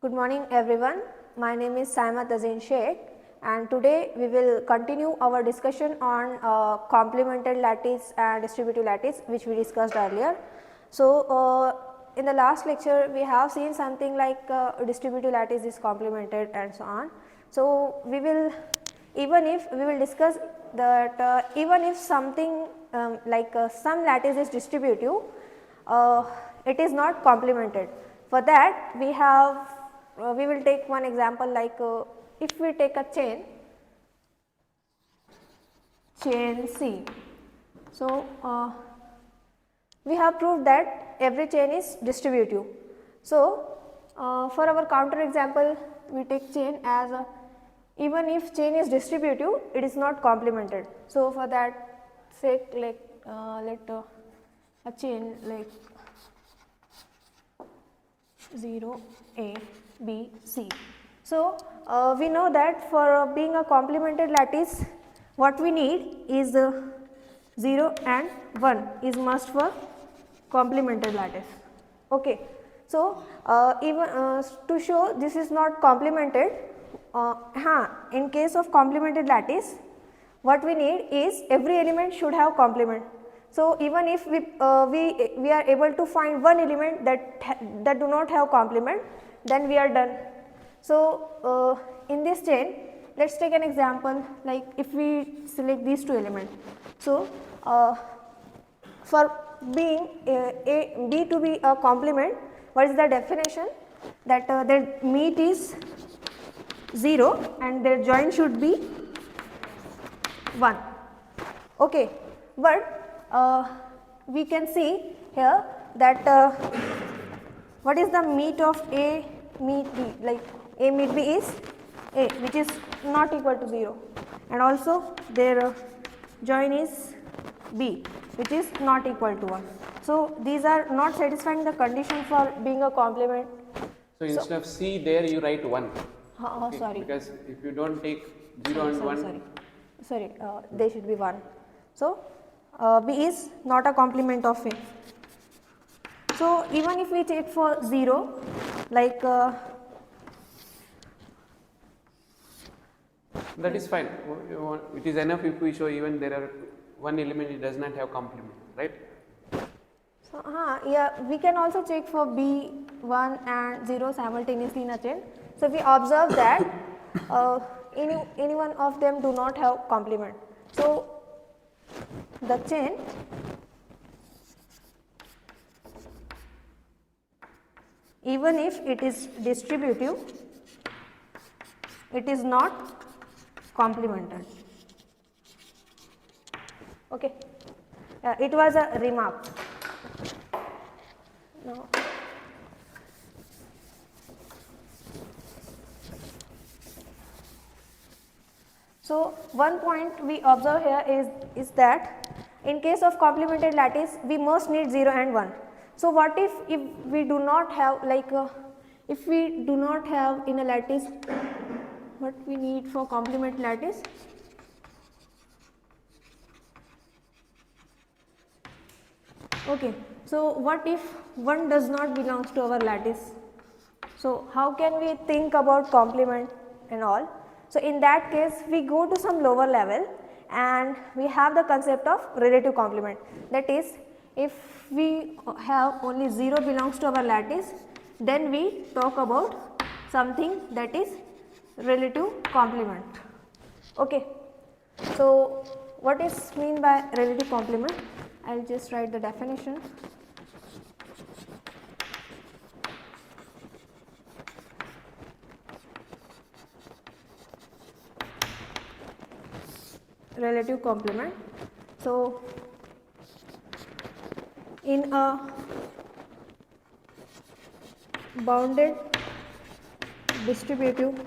Good morning everyone. My name is Sayema Tazin and today we will continue our discussion on complemented lattice and distributive lattice which we discussed earlier. So, in the last lecture we have seen something like distributive lattice is complemented and so on. So, we will discuss that even if something some lattice is distributive, it is not complemented. For that we will take one example like if we take a chain C. So, we have proved that every chain is distributive. So, for our counter example we take chain as even if chain is distributive, it is not complemented. So, for that sake like let a chain like 0 A B C. So, we know that for being a complemented lattice what we need is 0 and 1 is must for complemented lattice. Okay. So, even to show this is not complemented, in case of complemented lattice what we need is every element should have complement. So, even if we are able to find one element that do not have complement, then we are done. So, in this chain let us take an example like if we select these two elements. So, for being B to be a complement, what is the definition? That their meet is 0 and their join should be 1. Okay. But we can see here that what is the meet of A meet B, like A meet B is A, which is not equal to 0, and also their join is B, which is not equal to 1. So, these are not satisfying the condition for being a complement. So, instead of C there you write 1. Okay, sorry. Because if you do not take 0 and 1. Sorry, they should be 1. So, B is not a complement of A. So, even if we take for 0 like that is fine, it is enough if we show even there are one element it does not have complement, right. So, yeah, we can also check for B 1 and 0 simultaneously in a chain. So, we observe that any one of them do not have complement. So, the chain even if it is distributive, it is not complemented. Okay. It was a remark. Now, so, one point we observe here is that in case of complemented lattice we must need 0 and 1. So, what if we do not have if we do not have in a lattice what we need for complement lattice? Okay. So, what if 1 does not belongs to our lattice? So, how can we think about complement and all? So, in that case we go to some lower level and we have the concept of relative complement. That is, if we have only 0 belongs to our lattice, then we talk about something that is relative complement. Okay. So, what is mean by relative complement? I will just write the definition. Relative complement. So, in a bounded distributive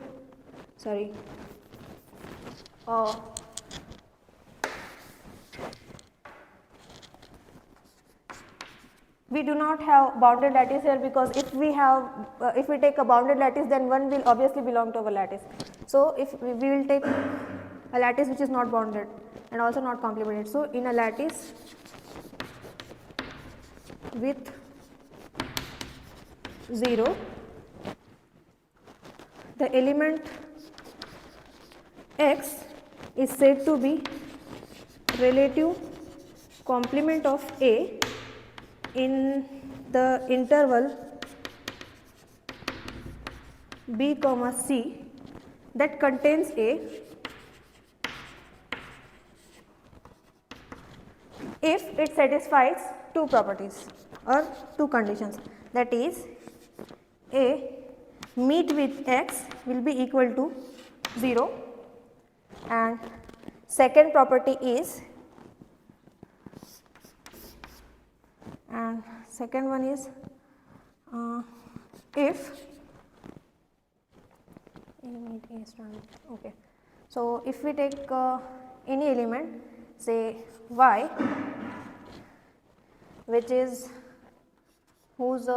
we do not have bounded lattice here, because if we have if we take a bounded lattice, then 1 will obviously belong to our lattice. So, if we will take a lattice which is not bounded and also not complemented. So, in a lattice with 0 the element x is said to be relative complement of A in the interval B comma C that contains A if it satisfies two properties or two conditions, that is A meet with x will be equal to 0 and second property is, and second one is if element A stand, okay. So, if we take any element say y which is whose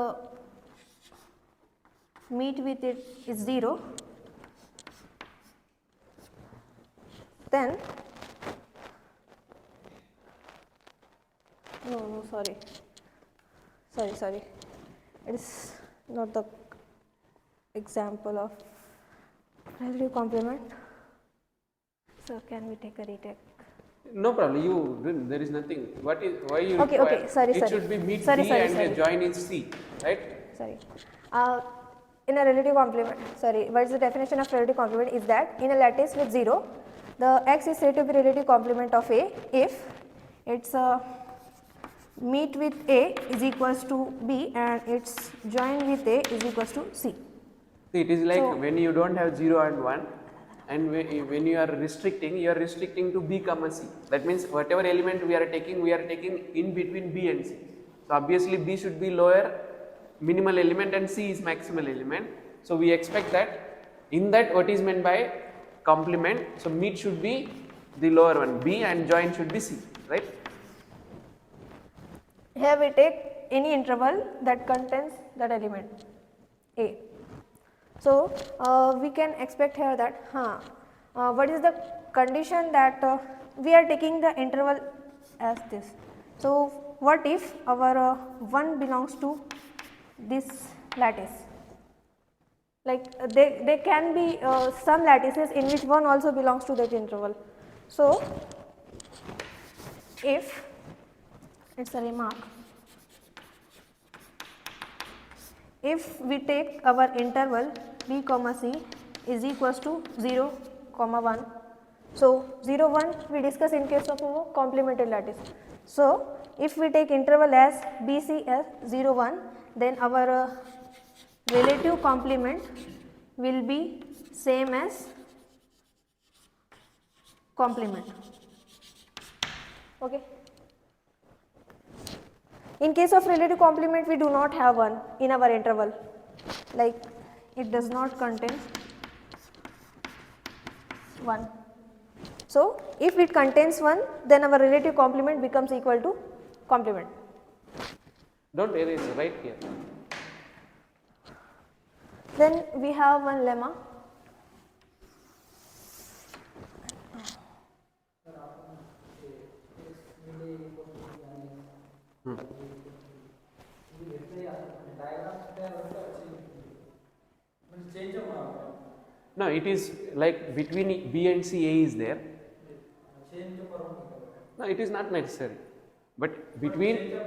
meet with it is 0, then no sorry it is not the example of relative complement. So, can we take a retake? No problem. You didn't. There is nothing. What is why you Okay, require? okay. Sorry, it sorry. should be meet Sorry, B sorry, and sorry. a join is C, right? Sorry. In a relative complement, sorry, what is the definition of relative complement is that in a lattice with 0, the x is said to be relative complement of A if its meet with A is equals to B and its join with A is equals to C. See, it is like So, when you don't have 0 and 1, and when you are restricting to B comma C. That means whatever element we are taking in between B and C. So obviously B should be lower minimal element and C is maximal element. So we expect that in that what is meant by complement. So meet should be the lower one B and join should be C, right? here we take any interval that contains that element A. So, we can expect here that what is the condition that we are taking the interval as this. So, what if our 1 belongs to this lattice? Like there can be some lattices in which 1 also belongs to that interval. So, if it is a remark, if we take our interval B comma C is equals to 0 comma 1. So, 0 1 we discuss in case of complementary lattice. So, if we take interval as BC as 0 1, then our relative complement will be same as complement. Okay. In case of relative complement, we do not have 1 in our interval, like it does not contain 1. So, if it contains 1, then our relative complement becomes equal to complement. Don't erase, right here. Then we have one lemma. No, it is like between B and C A is there. No, it is not necessary. But between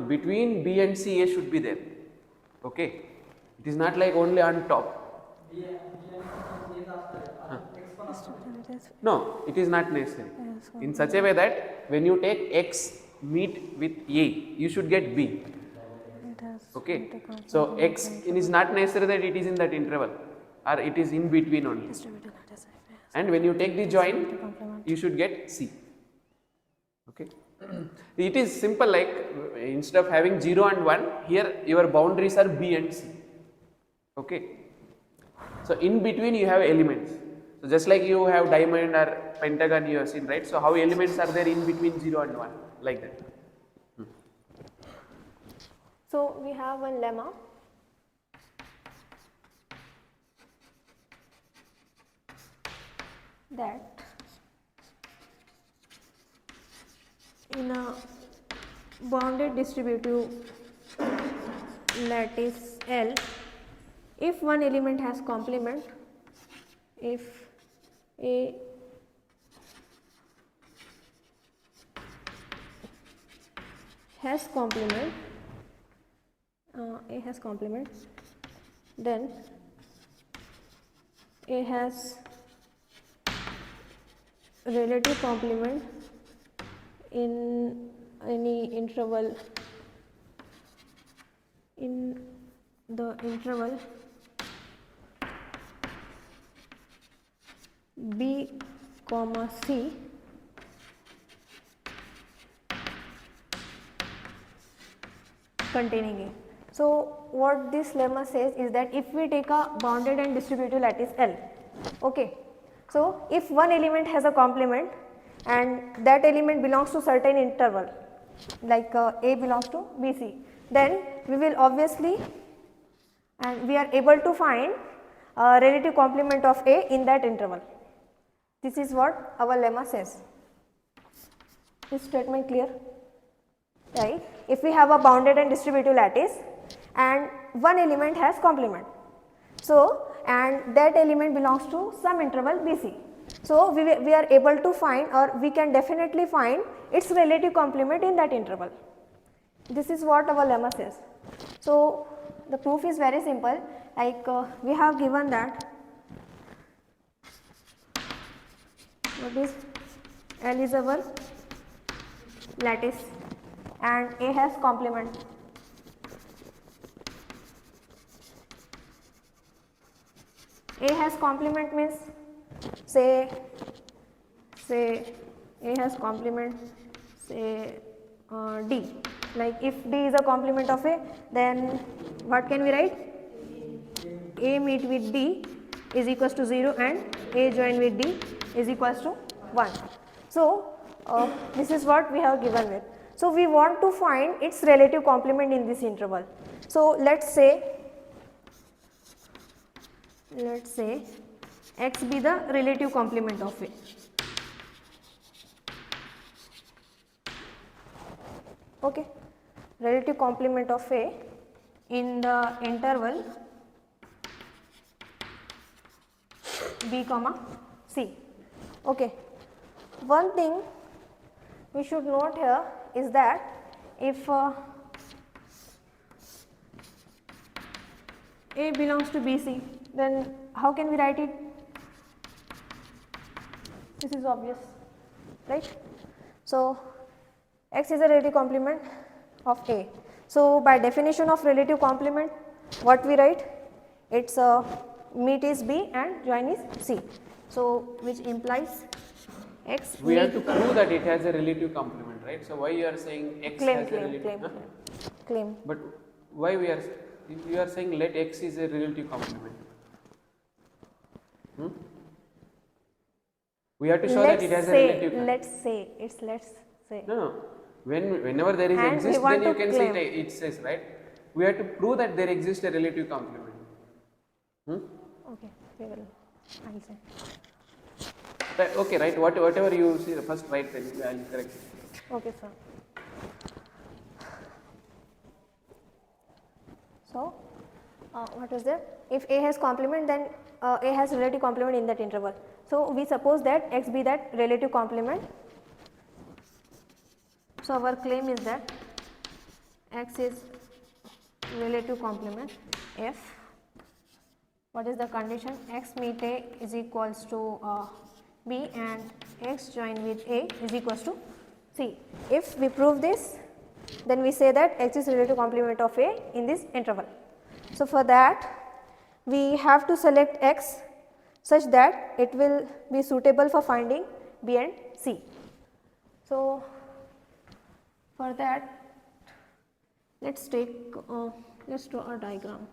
between B and C A should be there. Okay. It is not like only on top. No, it is not necessary. In such a way that when you take X meet with A, you should get B. Okay. So X is not necessary that it is in that interval or it is in between only. And when you take the join, you should get C. Okay. It is simple, like instead of having 0 and 1, here your boundaries are B and C. Okay. So in between you have elements. So just like you have diamond or pentagon you have seen, right? So how elements are there in between 0 and 1, like that. So we have one lemma. That in a bounded distributive lattice L if one element has complement, if A has complement, A has complement, then A has relative complement in any interval, in the interval B comma C containing A. So what this lemma says is that if we take a bounded and distributive lattice L, okay, so if one element has a complement and that element belongs to certain interval, like A belongs to BC, then we will obviously, and we are able to find relative complement of A in that interval. This is what our lemma says. Is statement clear? Right? If we have a bounded and distributive lattice and one element has complement, so and that element belongs to some interval BC, so we are able to find, or we can definitely find its relative complement in that interval. This is what our lemma says. So the proof is very simple, like we have given that what is L is our lattice and A has complement. A has complement means say A has complement, say D. Like if D is a complement of A, then what can we write? A meet with D is equals to 0 and A join with D is equals to 1. So this is what we have given with. So we want to find its relative complement in this interval. So let's say X be the relative complement of A. Okay, relative complement of A in the interval B comma C. Okay, one thing we should note here is that if A belongs to BC, then how can we write it? This is obvious, right? So X is a relative complement of A. So by definition of relative complement, what we write? Its meet is B and join is C. So which implies X. We have to prove that it has a relative complement, right? So why you are saying X has a relative? Claim. But why you are saying let X is a relative complement? We have to show that it has a relative. Let's say. No. Whenever there is And exist, we want then you to can claim. say it says, right? We have to prove that there exists a relative complement. Okay, we will. I'll say. Right, okay, right. Whatever you see, first write, then I will correct it. Okay, sir. So what is there? If A has complement, then A has relative complement in that interval. So we suppose that X be that relative complement. So our claim is that X is relative complement if what is the condition? X meet A is equals to B and X join with A is equals to C. If we prove this, then we say that X is relative complement of A in this interval. So for that we have to select X such that it will be suitable for finding B and C. So for that let's draw a diagram.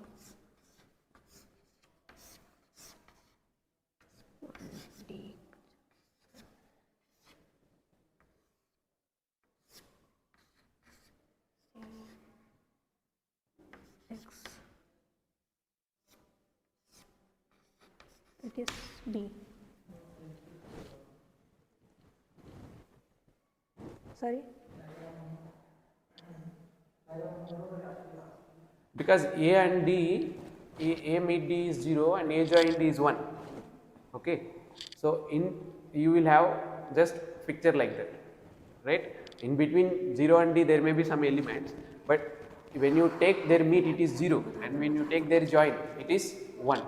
It is B. Sorry? Because A and D A meet D is 0 and A join D is 1. Okay. So you will have just picture like that, right? In between 0 and D there may be some elements, but when you take their meet it is 0, and when you take their join it is 1,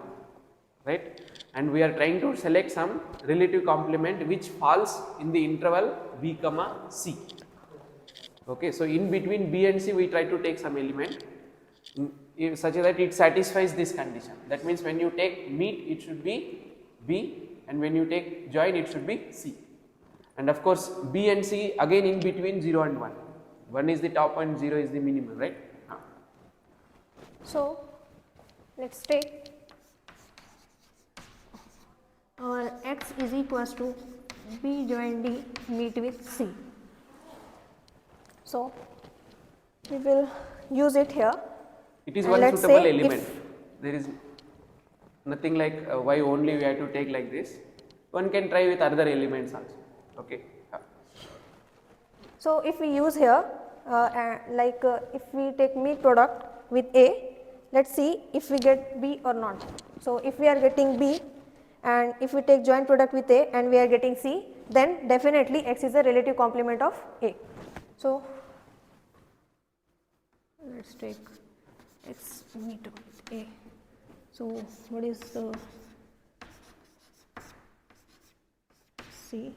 right? And we are trying to select some relative complement which falls in the interval B comma C. Okay, so in between B and C we try to take some element such that it satisfies this condition. That means when you take meet it should be B, and when you take join it should be C. And of course B and C again in between 0 and 1. 1 is the top and 0 is the minimum, right? So let's take our X is equals to B join D meet with C. So we will use it here. It is one suitable element. There is nothing like why only we have to take like this. One can try with other elements also. Okay. So if we use here if we take meet product with A, let's see if we get B or not. So if we are getting B, and if we take joint product with A and we are getting C, then definitely X is a relative complement of A. So let's take X meet with A. So what is the C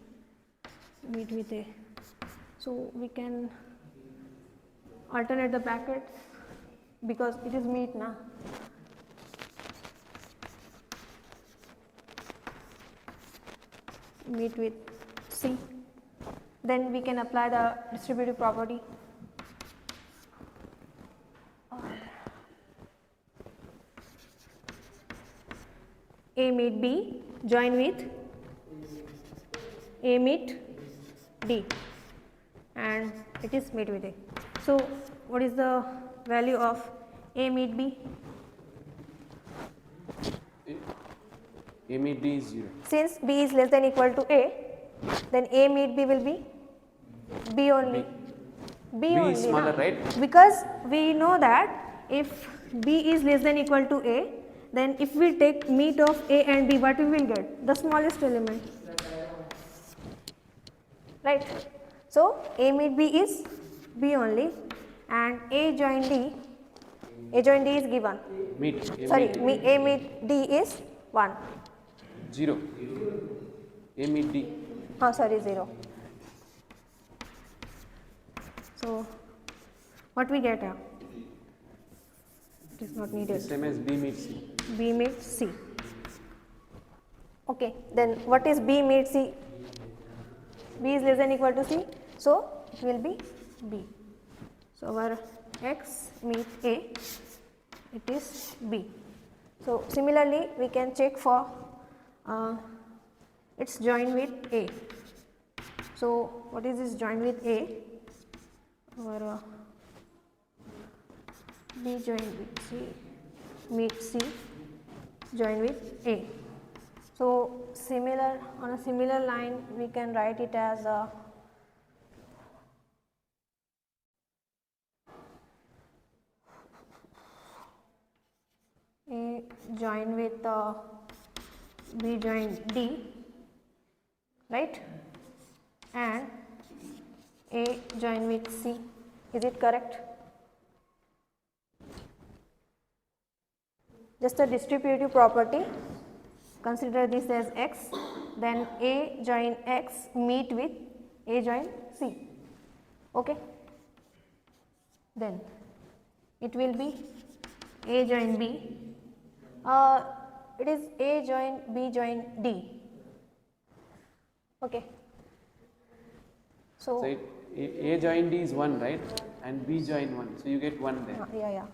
meet with A? So we can alternate the brackets because it is meet na. Meet with C. Then we can apply the distributive property. A meet B join with A meet D, and it is meet with A. So what is the value of A meet B? A meet D is 0. Since B is less than equal to A, then A meet B will be B only. B only is smaller, na? right? Because we know that if B is less than equal to A, then if we take meet of A and B, what we will get? The smallest element, right? So A meet B is B only, and A join D is given. Meet. A meet D is 1. 0. A meet D. Oh, sorry, 0. So what we get here? It is not needed. Same as B meet C. B meet C. Okay, then what is B meet C? B is less than equal to C, so it will be B. So our X meet A, it is B. So similarly, we can check for its join with A. So what is this join with A? Our B join with C, meet C, join with A. So on a similar line we can write it as A join with B join D, right, and A join with C. Is it correct? Just a distributive property. Consider this as X, then A join X meet with A join C. Okay. Then it will be A join B. It is A join B join D. Okay. So A join D is 1, right? And B join 1. So you get 1 there. Yeah.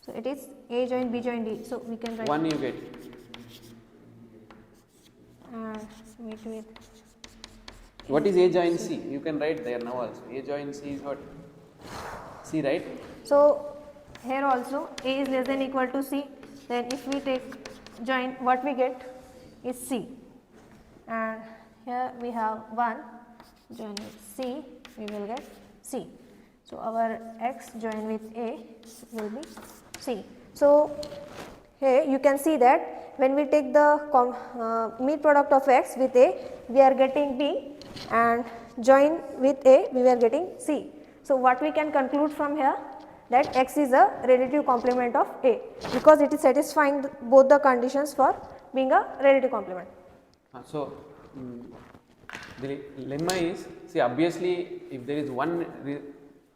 So it is A join B join D. So we can write 1 you get. Meet with. What is A join C? You can write there now also. A join C is what? C, right? So here also A is less than equal to C. Then if we take join, what we get is C. And here we have 1 join with C, we will get C. So our X join with A will be C. So Here you can see that when we take the mean product of x with a, we are getting b, and join with a, we are getting c. So, what we can conclude from here, that x is a relative complement of a, because it is satisfying both the conditions for being a relative complement. So, the lemma is, see, obviously if there is one,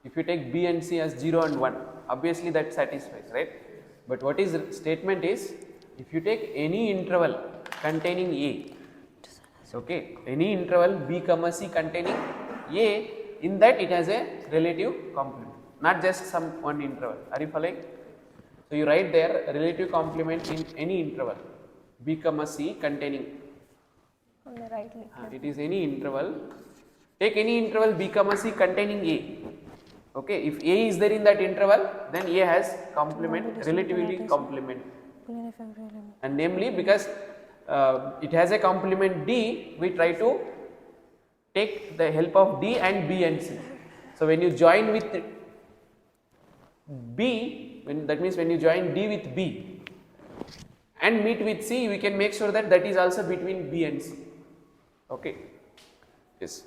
if you take b and c as 0 and 1, obviously that satisfies, right? But what is the statement is, if you take any interval containing a, okay, any interval b comma c containing a, in that it has a relative complement, not just some one interval. Are you following? So you write there relative complement in any interval b comma c containing, On the right. it is any interval, take any interval b comma c containing a. Okay, if a is there in that interval, then a has complement, relatively complement, and namely because it has a complement d, we try to take the help of d and b and c. So when you join with b, that means when you join d with b and meet with c, we can make sure that that is also between b and c. Okay. Yes.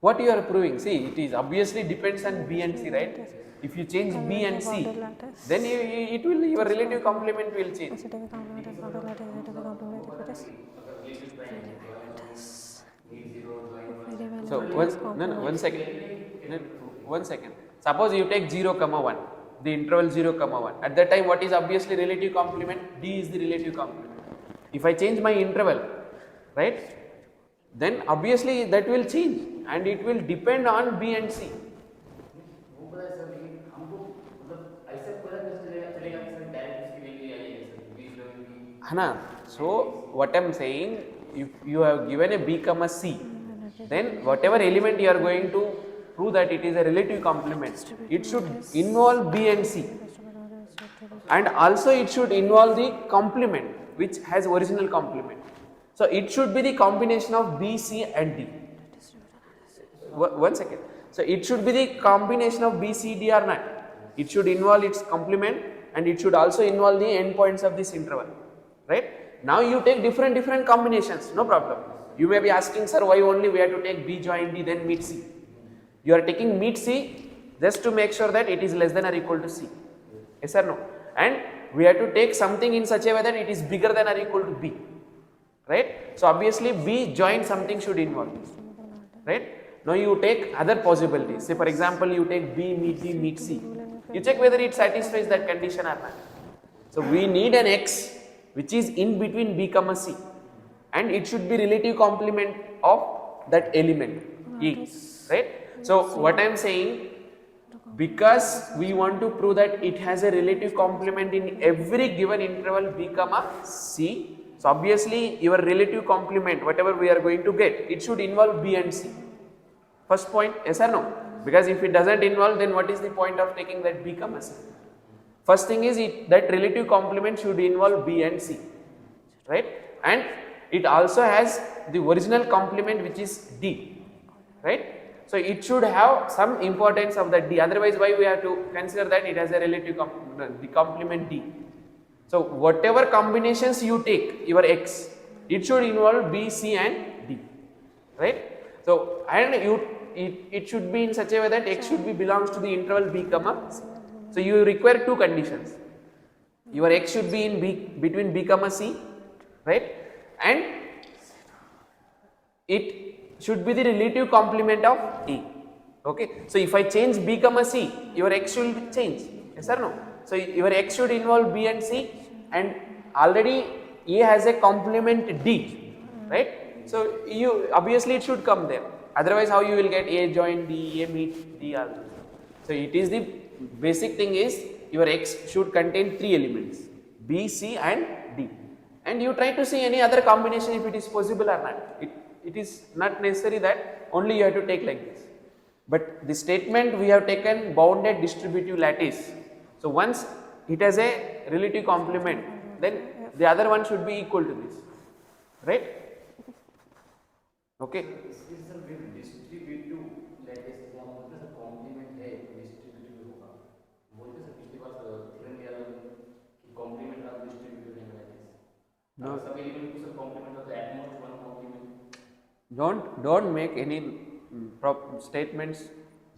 What you are proving? See, it is obviously depends on b and c, right? If you change b and c, then it will, your relative complement will change. So one second. Suppose you take 0, 1, the interval 0, 1. At that time, what is obviously relative complement? D is the relative complement. If I change my interval, right, then obviously that will change and it will depend on B and C. So what I am saying, if you have given a B comma C, then whatever element you are going to prove that it is a relative complement, it should involve B and C, and also it should involve the complement which has original complement. So it should be the combination of B, C and D. One second. So it should be the combination of B, C, D or not. It should involve its complement and it should also involve the endpoints of this interval. Right? Now you take different combinations, no problem. You may be asking, sir, why only we have to take B join D then meet C? You are taking meet C just to make sure that it is less than or equal to C. Yes or no? And we have to take something in such a way that it is bigger than or equal to B. Right? So obviously B join something should involve. Right? Now you take other possibilities. Say for example, you take B meet D meet C. You check whether it satisfies that condition or not. So we need an X which is in between B comma C, and it should be relative complement of that element E. Right? So what I am saying, because we want to prove that it has a relative complement in every given interval B comma C, so obviously your relative complement, whatever we are going to get, it should involve B and C. First point, yes or no? Because if it doesn't involve, then what is the point of taking that B comma C? First thing is that relative complement should involve B and C, right? And it also has the original complement which is D, right? So it should have some importance of that D, otherwise why we have to consider that it has a relative the complement D. So whatever combinations you take, your X, it should involve B, C and D, right? So and it should be in such a way that X should be belongs to the interval B comma C. So you require two conditions. Your X should be in between B comma C, right? And it should be the relative complement of A. Okay. So if I change B comma C, your X should change. Yes or no? So your X should involve B and C, and already A has a complement D, right? So you obviously it should come there. Otherwise, how you will get A join D, A meet D also. So it is the basic thing is your X should contain three elements, B, C and D, and you try to see any other combination if it is possible or not. It is not necessary that only you have to take like this, but the statement we have taken bounded distributive lattice. So once it has a relative complement, then the other one should be equal to this, right? Okay. Sir distributive lattice का मतलब sir complement है distributive होगा बोलते sir पिछली बार theorem लिया कि complement of distributive है lattice No. सब एलिमेंट को सर कॉम्प्लीमेंट होता है at most one complement Don't make any statements.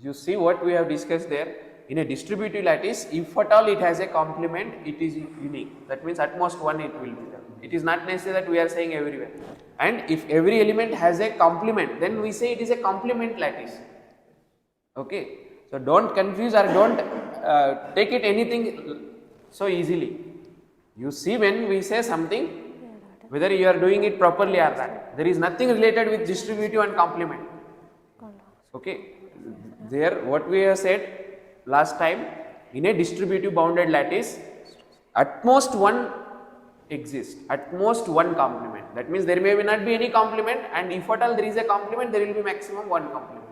You see what we have discussed there. In a distributive lattice, if at all it has a complement, it is unique. That means at most one it will be there. It is not necessary that we are saying everywhere. And if every element has a complement, then we say it is a complement lattice. Okay. So don't confuse or don't take it anything so easily. You see when we say something, whether you are doing it properly or not. There is nothing related with distributive and complement. Okay. There what we have said last time, in a distributive bounded lattice, at most one exists, at most one complement. That means there may not be any complement, and if at all there is a complement, there will be maximum one complement,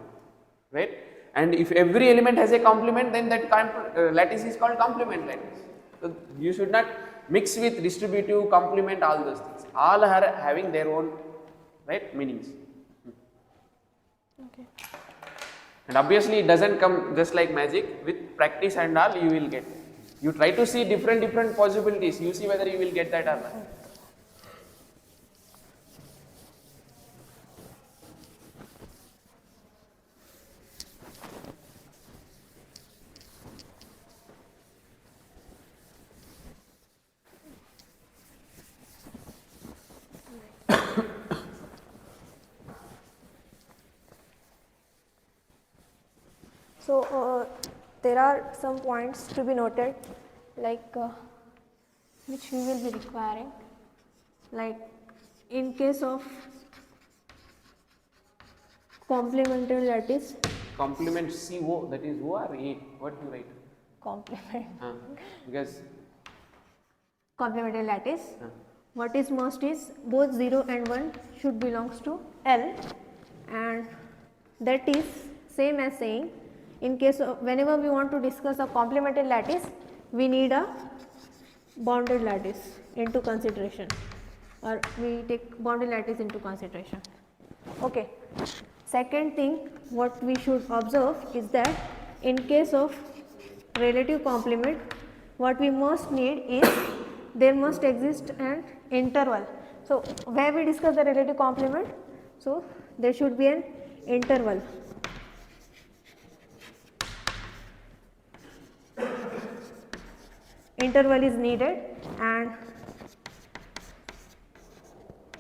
right? And if every element has a complement, then that lattice is called complement lattice. So you should not mix with distributive, complement, all those things. All are having their own, right, meanings. Okay. And obviously it doesn't come just like magic. With practice and all, you will get. You try to see different possibilities. You see whether you will get that or not. So there are some points to be noted, like which we will be requiring, like in case of complementary lattice. Complement CO, that is O or A? What do you write? Complement. Because Complementary lattice. What is must is both 0 and 1 should belongs to L, and that is same as saying in case of whenever we want to discuss a complementary lattice, we need a bounded lattice into consideration, or we take bounded lattice into consideration. Okay. Second thing what we should observe is that in case of relative complement, what we must need is there must exist an interval. So where we discuss the relative complement, so there should be an interval. Interval is needed, and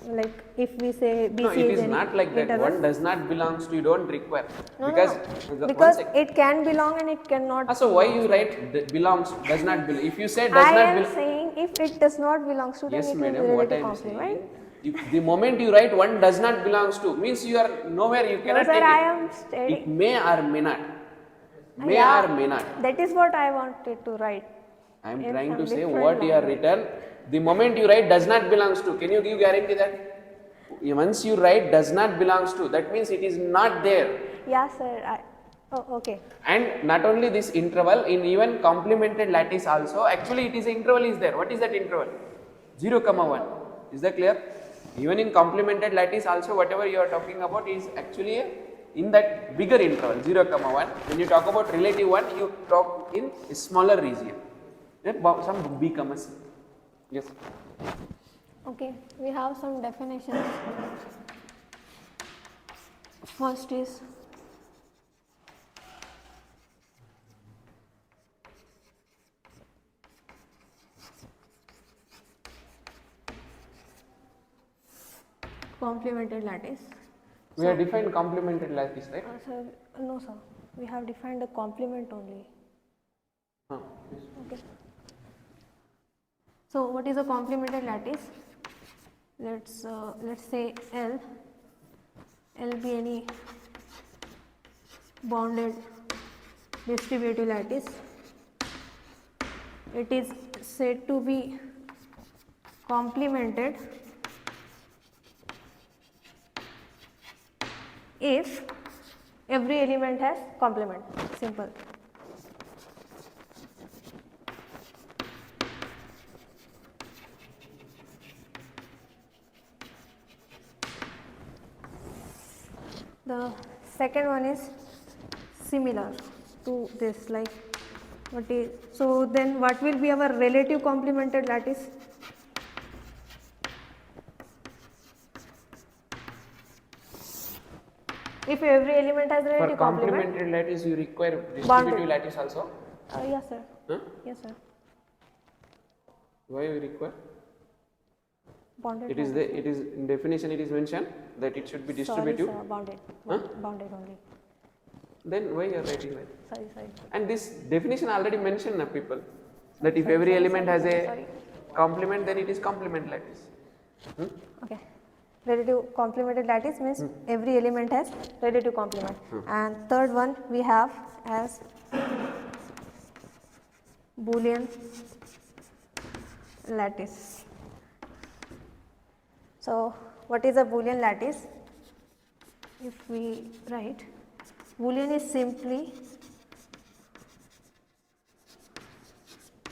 like if we say BC no, it is any not like that. interval. One does not belongs to, you don't require. No, because no. Because it can belong and it cannot. so why you write belongs, does not belong? If you say does I not am belong. saying if it does not belongs to, Yes, then it will madam, be what I relative am complement. saying, if the moment you write one does not belongs to, means you are nowhere, you No, cannot sir, take I it. am It stating. may or may not. May Yeah, or may not. That is what I wanted to write. I am in trying to some say different what you are language. written. The moment you write does not belongs to, can you give guarantee that? Once you write does not belongs to, that means it is not there. Yeah, sir. Okay. And not only this interval, in even complemented lattice also, actually it is an interval is there. What is that interval? 0, 1. Is that clear? Even in complemented lattice also, whatever you are talking about is actually in that bigger interval, 0, 1. When you talk about relative one, you talk in a smaller region. Some B, C. Yes. Okay. We have some definitions. First is complementary lattice. We have defined complemented lattice, right? Sir, no, sir. We have defined the complement only. Yes. Okay. So what is a complementary lattice? Let's say L be any bounded distributive lattice. It is said to be complemented if every element has complement. Simple. The second one is similar to this, like what is, so then what will be our relative complemented lattice? If every element has For relative complement. complemented lattice, you require Bounded. distributive lattice also. Yes sir. Huh? Yes sir. Why you require? Bounded. It is the, it is in definition it is mentioned that it should be distributive. Sorry sir, bounded. Huh? Bounded only. Then why you are writing like that? Sorry. And this definition already mentioned na people that if every element has a complement, then it is complement lattice. Okay. Relative complemented lattice means every element has relative complement. And third one we have as Boolean lattice. So what is a Boolean lattice? If we write, Boolean is simply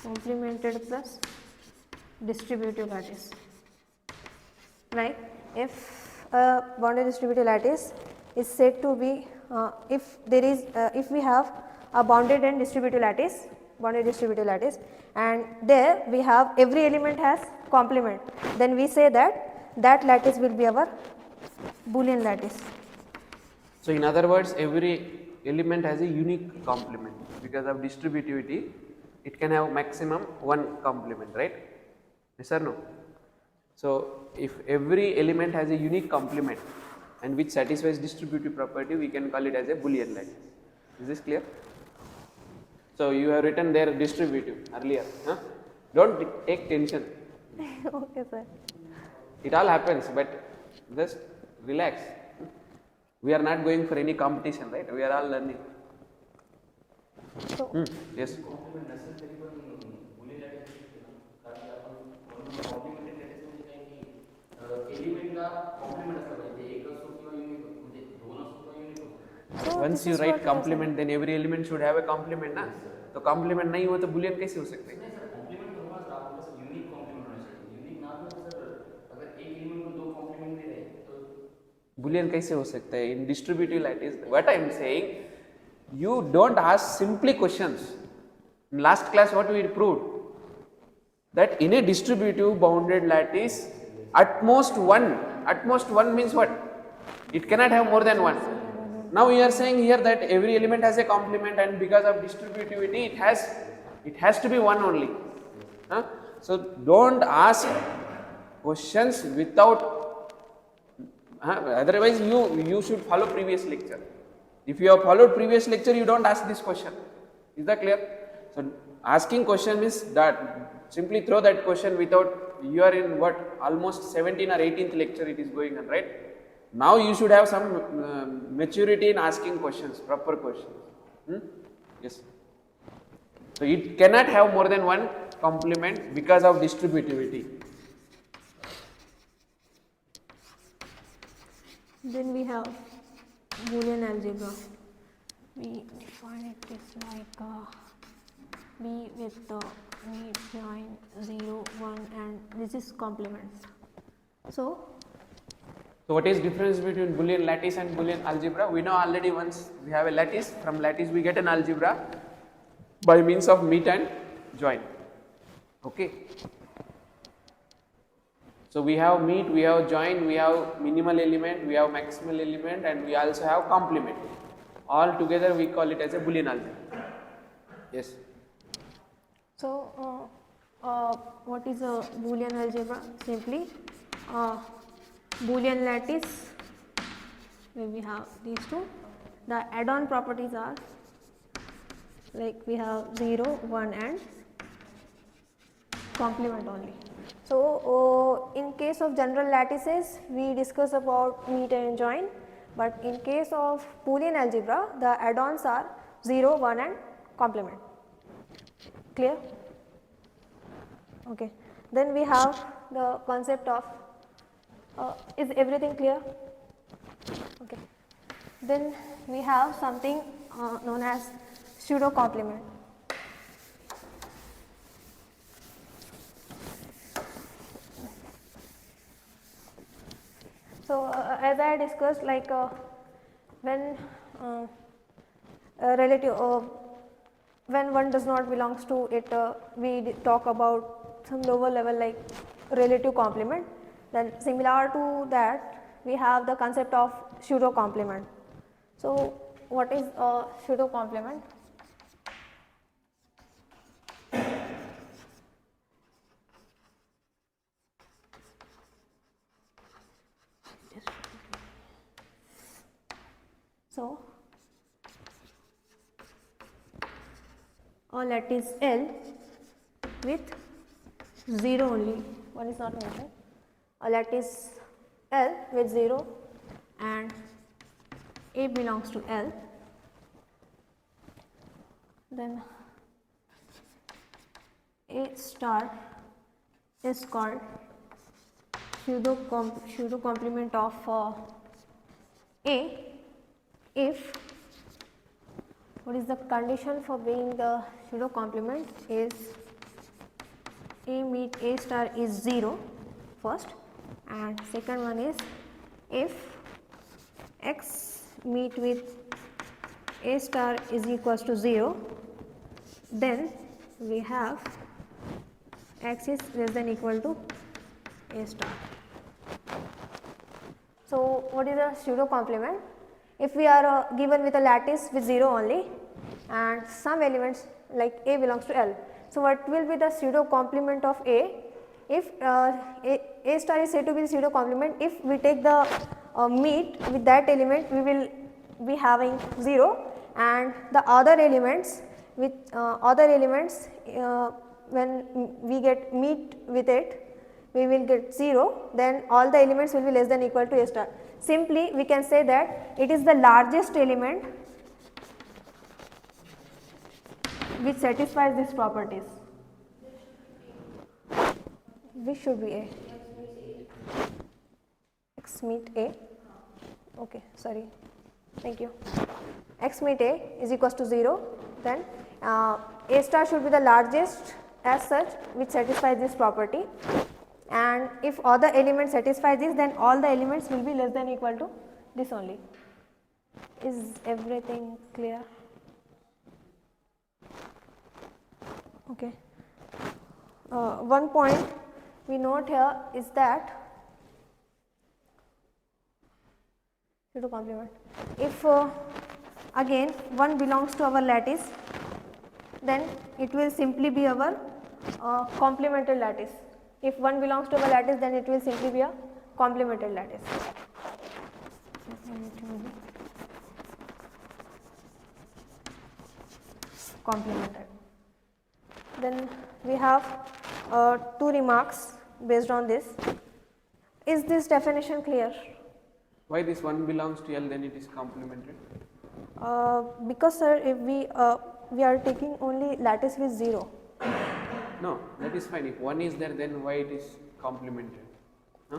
complemented plus distributive lattice. Right? If a bounded distributive lattice is said to be, if there is, if we have a bounded and distributive lattice, and there we have every element has complement, then we say that that lattice will be our Boolean lattice. So in other words, every element has a unique complement because of distributivity. It can have maximum one complement, right? Yes or no? So if every element has a unique complement and which satisfies distributive property, we can call it as a Boolean lattice. Is this clear? So you have written there distributive earlier. Huh? Don't take tension. Okay sir. It all happens, but just relax. We are not going for any competition, right? We are all learning. So Yes. Complement necessary पण Boolean lattice असते ना, कारण की आपण म्हणून complemented lattice म्हणजे काय की एलिमेंटला कॉम्प्लिमेंट असला पाहिजे, एक असो किंवा युनिक म्हणजे दोन असो किंवा युनिक असो. Once you write complement, then every element should have a complement, ना? तो complement नहीं हो तो Boolean कैसे हो सकते हैं? नहीं सर, कॉम्प्लीमेंट तो होगा सर, आपको सर यूनिक कॉम्प्लीमेंट होना चाहिए. यूनिक ना हो तो सर अगर एक एलिमेंट को दो कॉम्प्लीमेंट दे रहे हैं तो Boolean कैसे हो सकता है? In distributive lattice, what I am saying, you don't ask simply questions. In last class, what we proved that in a distributive bounded lattice, at most one means what? It cannot have more than one. Now we are saying here that every element has a complement, and because of distributivity, it has to be one only. Huh? So don't ask questions without. Otherwise, you should follow previous lecture. If you have followed previous lecture, you don't ask this question. Is that clear? So asking question means that simply throw that question without, you are in what, almost 17th or 18th lecture it is going on, right? Now you should have some maturity in asking questions, proper questions. Yes. So it cannot have more than one complement because of distributivity. then we have Boolean algebra. We define it as like B with the meet join 0, 1 and this is complements. So what is difference between Boolean lattice and Boolean algebra? We know already once we have a lattice, from lattice we get an algebra by means of meet and join. Okay. So we have meet, we have join, we have minimal element, we have maximal element, and we also have complement. All together we call it as a Boolean algebra. Yes. So what is a Boolean algebra? Simply Boolean lattice, where we have these two. The add-on properties are like we have 0, 1 and complement only. So in case of general lattices, we discuss about meet and join, but in case of Boolean algebra, the add-ons are 0, 1 and complement. Clear? Okay. Then we have the concept of, is everything clear? Okay. Then we have something known as pseudo complement. So as I discussed, like when relative when one does not belongs to it, we talk about some lower level like relative complement. Then similar to that, we have the concept of pseudo complement. So what is a pseudo complement? So a lattice L with 0 only, one is not mentioned, a lattice L with 0 and A belongs to L, then A star is called pseudo complement of A if, what is the condition for being the pseudo complement is A meet A star is 0 first, and second one is if x meet with A star is equals to 0, then we have x is less than equal to A star. So what is a pseudo complement? If we are given with a lattice with 0 only and some elements like A belongs to L. So what will be the pseudo complement of A? If A star is said to be the pseudo complement, if we take the meet with that element, we will be having 0, and the other elements with when we get meet with it, we will get 0, then all the elements will be less than equal to A star. Simply we can say that it is the largest element which satisfies these properties. Which should be A? X meet A. Okay, sorry. Thank you. X meet A is equals to 0, then A star should be the largest as such which satisfies this property, and if other elements satisfy this, then all the elements will be less than equal to this only. Is everything clear? Okay. One point we note here is that pseudo complement, if again one belongs to our lattice, then it will simply be our complementary lattice. If one belongs to our lattice, then it will simply be a complementary lattice. Complementary. Then we have two remarks based on this. Is this definition clear? Why this one belongs to L, then it is complementary? Because sir, if we are taking only lattice with 0. No, that is fine. If one is there, then why it is complementary? Huh?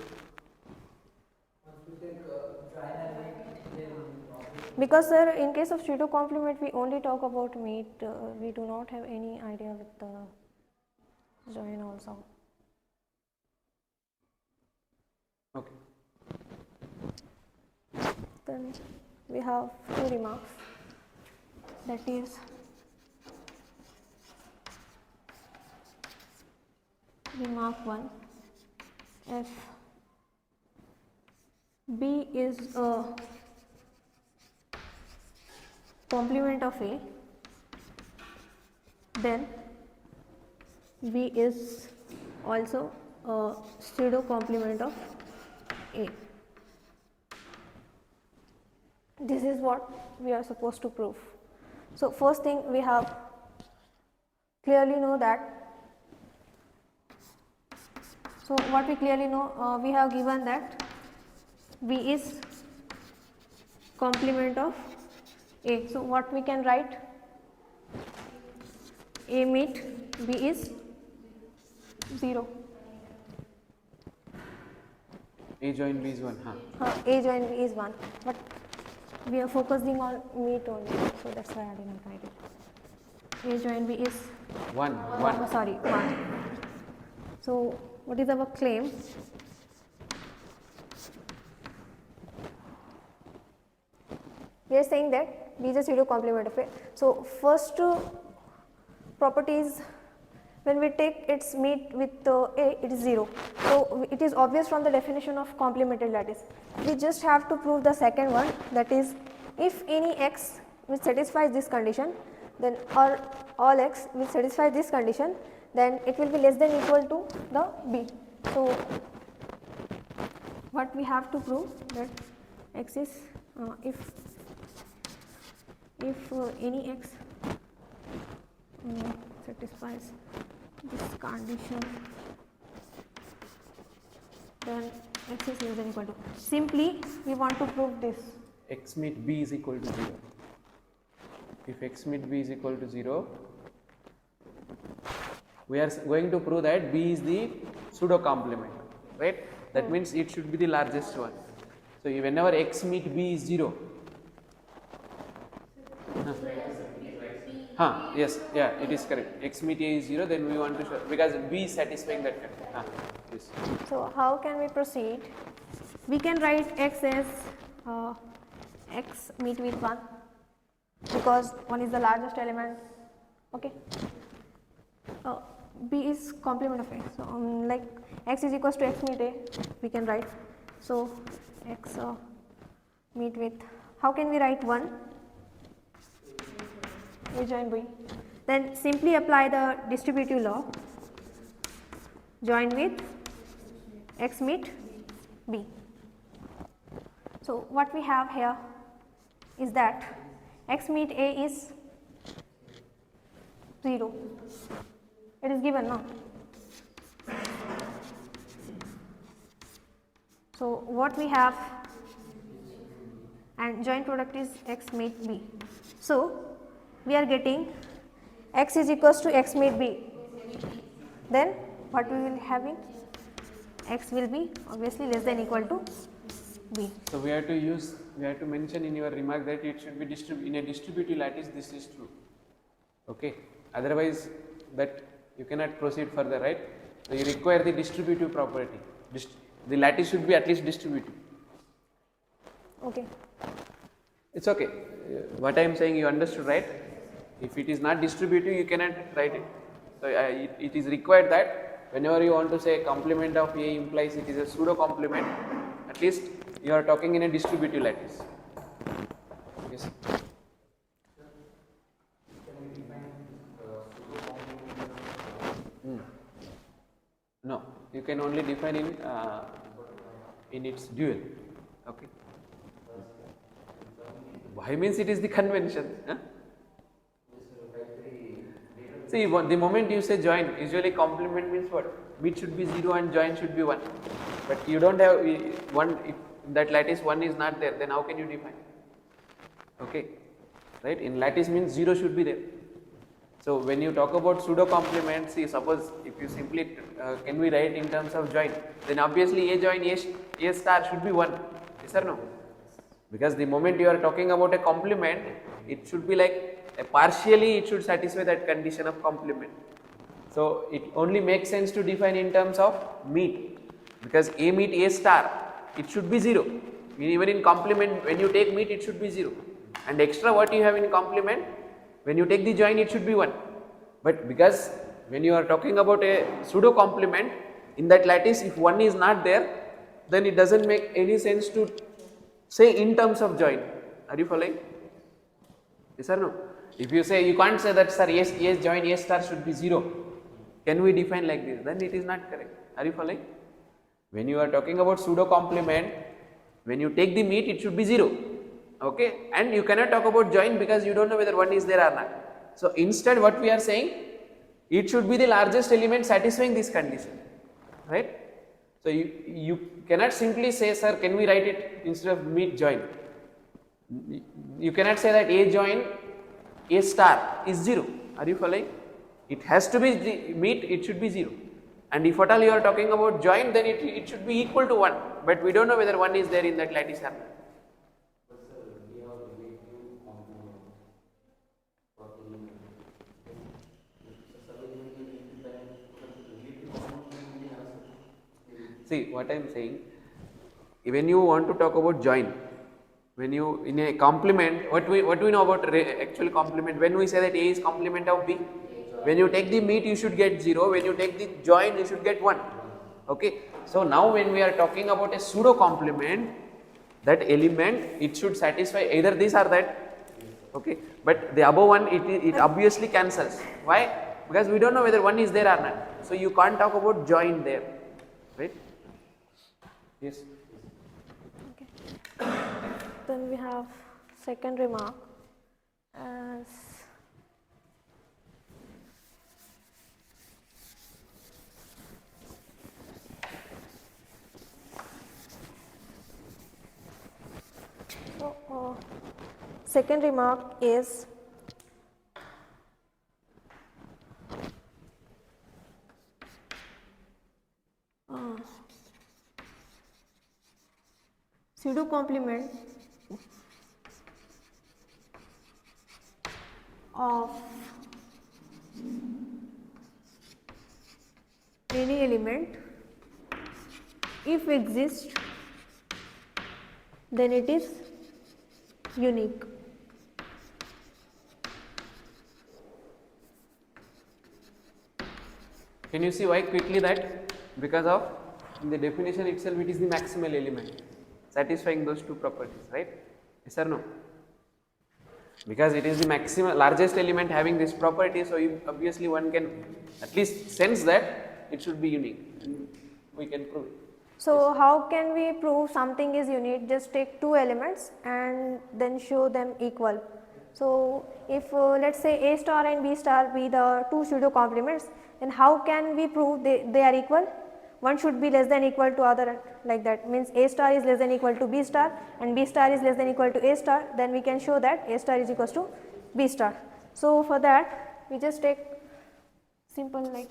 Because sir, in case of pseudo complement, we only talk about meet. We do not have any idea with the join also. Okay. Then we have two remarks. That is, remark 1, if B is a complement of A, then B is also a pseudo complement of A. This is what we are supposed to prove. So first thing, we have clearly know that. So what we clearly know, we have given that B is complement of A. So what we can write? A meet B is 0. A join B is 1. A join B is 1, but we are focusing on meet only, so that's why I did not write it. A join B is 1. 1. Sorry, 1. So what is our claim? we are saying that B is a pseudo complement of A. So, first property is when we take its meet with A, it is 0. So, it is obvious from the definition of complemented lattice. We just have to prove the second one, that is, if any x which satisfies this condition, then or all x which satisfies this condition, then it will be less than equal to the B. So, what we have to prove that x is if any x satisfies this condition, then x is less than equal to. Simply we want to prove this. X meet B is equal to 0. If x meet B is equal to 0, we are going to prove that B is the pseudo complement, right? That means it should be the largest one. So whenever x meet B is 0, yes, yeah, it is correct. X meet A is 0, then we want to show, because B is satisfying that condition. Yes. So how can we proceed? We can write x as x meet with 1, because 1 is the largest element. Okay. B is complement of A. So like x is equals to x meet A, we can write. So x meet with, how can we write 1? A join B. Then simply apply the distributive law, join with x meet B. So what we have here is that x meet A is 0. It is given, no? So what we have, and joint product is x meet B. So we are getting x is equals to x meet B. Then what we will having? X will be obviously less than equal to B. So we have to mention in your remark that it should be in a distributive lattice. This is true. Okay. Otherwise, that you cannot proceed further, right? So you require the distributive property. The lattice should be at least distributive. Okay. It's okay. What I am saying, you understood, right? If it is not distributive, you cannot write it. So it is required that whenever you want to say complement of A implies it is a pseudo complement, at least you are talking in a distributive lattice. Yes. No, you can only define in its dual. Okay. Why means it is the convention. Huh? See, the moment you say join, usually complement means what? Meet should be 0 and join should be 1. But you don't have one, if that lattice 1 is not there, then how can you define? Okay, right? In lattice means 0 should be there. So when you talk about pseudo complement, see, suppose if you simply can we write in terms of join, then obviously A join A star should be 1. Yes or no? Because the moment you are talking about a complement, it should be like partially it should satisfy that condition of complement. So it only makes sense to define in terms of meet, because A meet A star, it should be 0. Even in complement, when you take meet, it should be 0. And extra what you have in complement, when you take the join, it should be 1. But because when you are talking about a pseudo complement, in that lattice, if 1 is not there, then it doesn't make any sense to say in terms of join. Are you following? Yes or no? If you say, you can't say that, sir, yes join A star should be 0. Can we define like this? Then it is not correct. Are you following? When you are talking about pseudo complement, when you take the meet, it should be 0. Okay, and you cannot talk about join because you don't know whether 1 is there or not. So instead, what we are saying, it should be the largest element satisfying this condition, right? So you cannot simply say, sir, can we write it instead of meet join? You cannot say that A join A star is 0. Are you following? It has to be the meet, it should be 0. And if at all you are talking about join, then it should be equal to 1. But we don't know whether 1 is there in that lattice or not. See, what I am saying, when you want to talk about join, when you in a complement, what we know about actual complement? When we say that A is complement of B, when you take the meet you should get 0, when you take the join you should get 1. Okay. So now when we are talking about a pseudo complement, that element it should satisfy either this or that. Okay. But the above one it obviously cancels. Why? Because we don't know whether one is there or not. So you can't talk about join there, right? Yes. Okay. Then we have second remark as so, second remark is pseudo complement of any element, if exists, then it is unique. Can you see why quickly that? Because of in the definition itself it is the maximal element satisfying those two properties, right? Yes or no? Because it is the maximal largest element having this property, so obviously one can at least sense that it should be unique, and we can prove it. So, how can we prove something is unique? Just take two elements and then show them equal. So, if let us say A star and B star be the two pseudo complements, then how can we prove they are equal? One should be less than equal to other, like that, means A star is less than equal to B star and B star is less than equal to A star, then we can show that A star is equals to B star. So, for that we just take simple like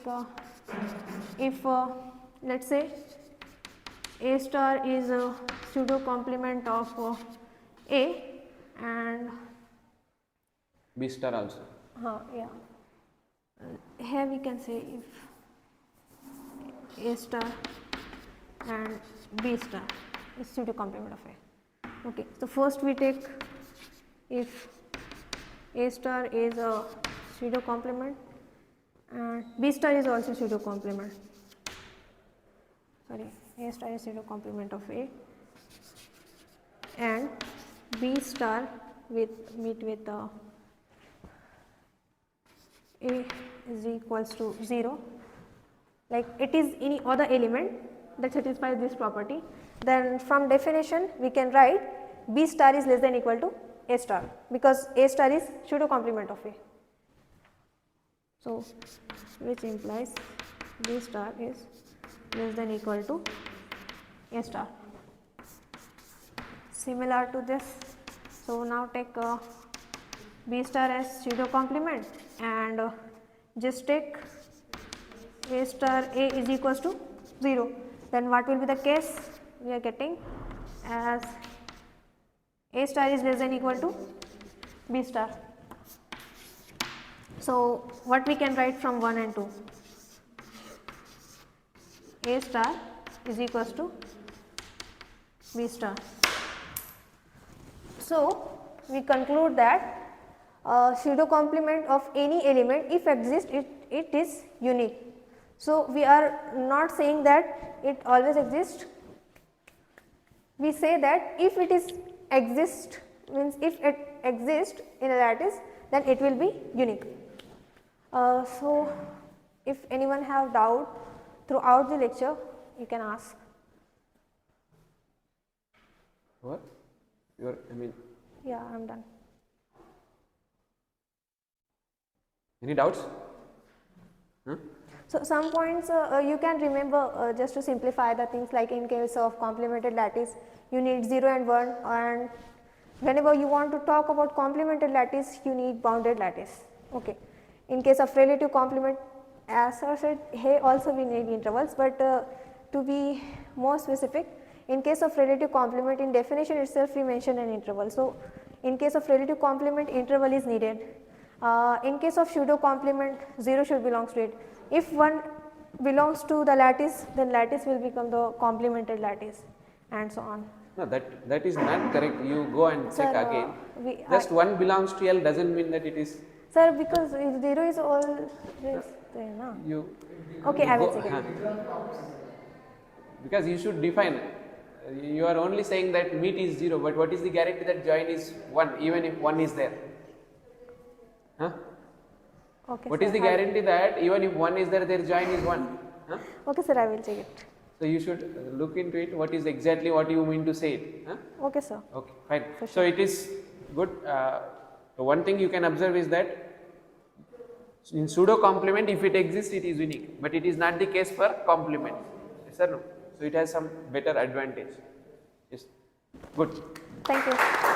if let us say A star is a pseudo complement of A and B star also. Yeah. Here we can say if A star and B star is pseudo complement of A. Okay. So, first we take if A star is a pseudo complement and B star is also pseudo complement. Sorry, A star is pseudo complement of A and B star with meet with A is equals to 0, like it is any other element that satisfies this property, then from definition we can write B star is less than equal to A star, because A star is pseudo complement of A. So, which implies B star is less than equal to A star. Similar to this, so now take B star as pseudo complement and just take A star A is equals to 0, then what will be the case? We are getting as A star is less than equal to B star. So, what we can write from 1 and 2? A star is equals to B star. So, we conclude that pseudo complement of any element, if exists, it is unique. So, we are not saying that it always exists, we say that if it is exist, means if it exists in a lattice, then it will be unique. So, if anyone have doubt throughout the lecture, you can ask. What? Yeah, I am done. Any doubts? Huh? So, some points you can remember just to simplify the things, like in case of complemented lattice you need 0 and 1, and whenever you want to talk about complemented lattice you need bounded lattice. Okay. In case of relative complement, as I said, here also we need intervals, but to be more specific, in case of relative complement, in definition itself we mention an interval. So, in case of relative complement interval is needed. In case of pseudo complement 0 should belongs to it. If 1 belongs to the lattice, then lattice will become the complemented lattice and so on. No, that is not correct. You go and check Sir, again. we- Just one belongs to L doesn't mean that it is Sir, because if 0 is always there, na? you. Okay, you I will go- check it. Because you should define. You are only saying that meet is 0, but what is the guarantee that join is 1, even if 1 is there? Huh? Okay, What sir, is the I will- guarantee that even if 1 is there, their join is 1? Huh? Okay, sir, I will check it. So you should look into it. What is exactly what you mean to say it? Huh? Okay, sir. Okay, fine. For So it is good. One thing you can observe is that in pseudo complement, if it exists, it is unique, but it is not the case for complement. Yes or no? So it has some better advantage. Yes, good. Thank you.